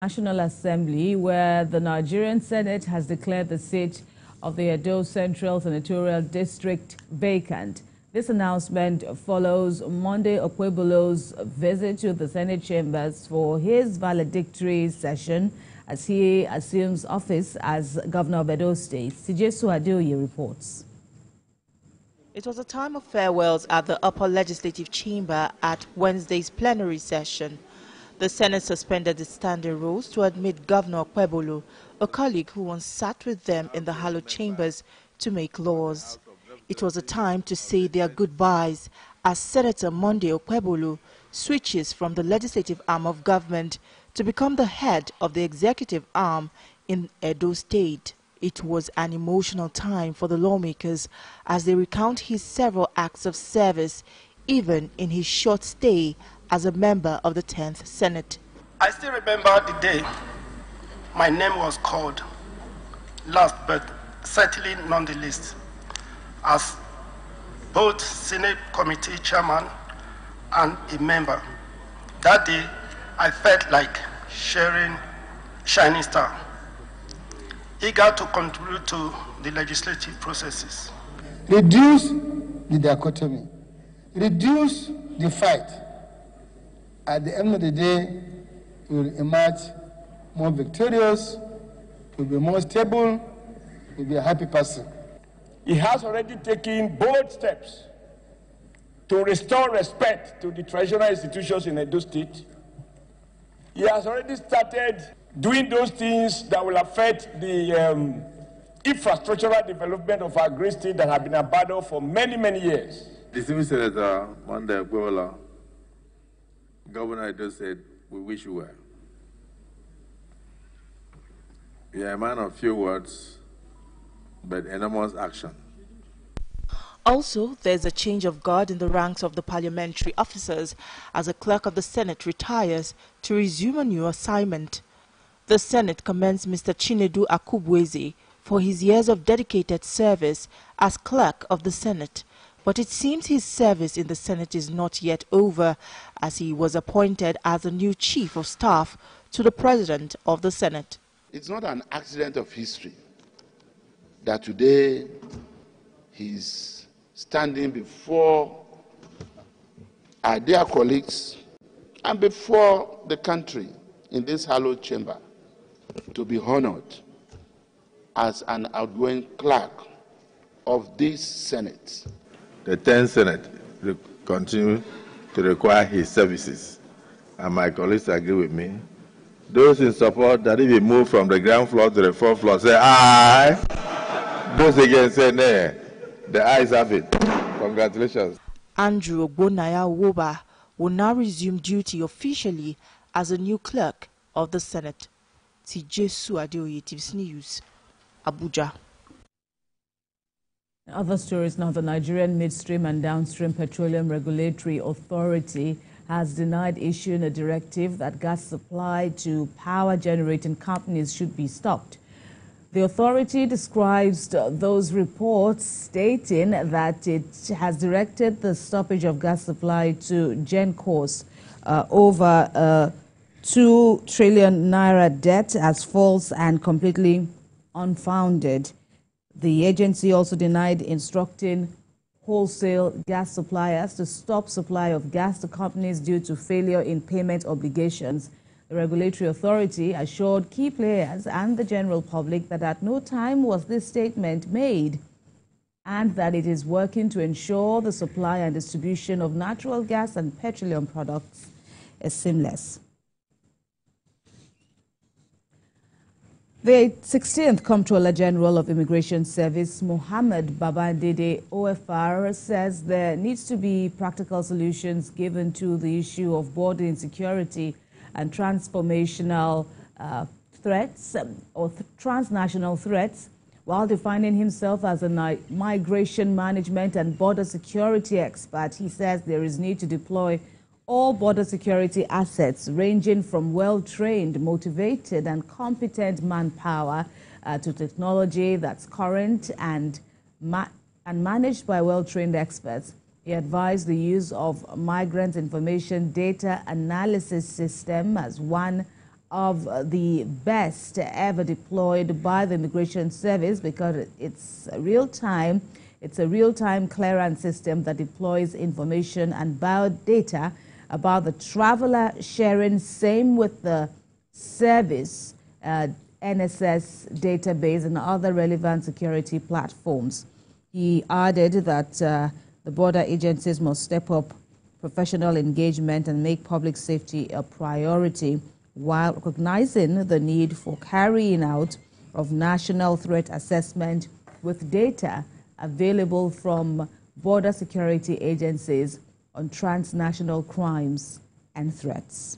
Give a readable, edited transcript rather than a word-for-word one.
National Assembly, where the Nigerian Senate has declared the seat of the Edo Central Senatorial District vacant. This announcement follows Monday Okpebholo's visit to the Senate chambers for his valedictory session as he assumes office as governor of Edo State. Tijesu Adeoye reports. It was a time of farewells at the upper legislative chamber at Wednesday's plenary session. The Senate suspended its standing rules to admit Governor Okpebholo, a colleague who once sat with them in the hallowed chambers to make laws. It was a time to say their goodbyes as Senator Monday Okpebholo switches from the legislative arm of government to become the head of the executive arm in Edo State. It was an emotional time for the lawmakers as they recount his several acts of service, even in his short stay as a member of the 10th Senate. I still remember the day my name was called, last but certainly not the least, as both Senate Committee Chairman and a member. That day, I felt like sharing shining star, eager to contribute to the legislative processes. Reduce the dichotomy, reduce the fight. At the end of the day, we will emerge more victorious, we'll be more stable, we'll be a happy person. He has already taken bold steps to restore respect to the traditional institutions in Edo State. He has already started doing those things that will affect the infrastructural development of our great state that have been abandoned for many, many years. Distinguished Senator Monday Okpebholo, Governor Edo said, we wish you well. You are a man of few words, but enormous action. Also, there's a change of guard in the ranks of the parliamentary officers as a clerk of the Senate retires to resume a new assignment. The Senate commends Mr. Chinedu Akubweze for his years of dedicated service as clerk of the Senate. But it seems his service in the Senate is not yet over, as he was appointed as the new chief of staff to the president of the Senate. It's not an accident of history that today he's standing before our dear colleagues and before the country in this hallowed chamber to be honored as an outgoing clerk of this Senate. The 10th Senate will continue to require his services, and my colleagues agree with me. Those in support that if he move from the ground floor to the fourth floor, say aye. Those against say nay. The ayes have it. Congratulations. Andrew Ogbonaya Woba will now resume duty officially as a new clerk of the Senate. Tijesu Adeoye, TVC News, Abuja. Other stories now. The Nigerian Midstream and Downstream Petroleum Regulatory Authority has denied issuing a directive that gas supply to power generating companies should be stopped. The authority describes those reports, stating that it has directed the stoppage of gas supply to GenCos over 2 trillion naira debt as false and completely unfounded. The agency also denied instructing wholesale gas suppliers to stop supply of gas to companies due to failure in payment obligations. The regulatory authority assured key players and the general public that at no time was this statement made, and that it is working to ensure the supply and distribution of natural gas and petroleum products is seamless. The 16th Comptroller General of Immigration Service, Mohammed Babandede OFR, says there needs to be practical solutions given to the issue of border insecurity and transformational threats or transnational threats, while defining himself as a migration management and border security expert. He says there is need to deploy all border security assets ranging from well-trained, motivated and competent manpower to technology that's current and managed by well-trained experts. He advised the use of migrant information data analysis system as one of the best ever deployed by the Immigration Service because it's a real-time clearance system that deploys information and biodata about the traveler, sharing same with the service, NSS database and other relevant security platforms. He added that the border agencies must step up professional engagement and make public safety a priority, while recognizing the need for carrying out of national threat assessment with data available from border security agencies on transnational crimes and threats.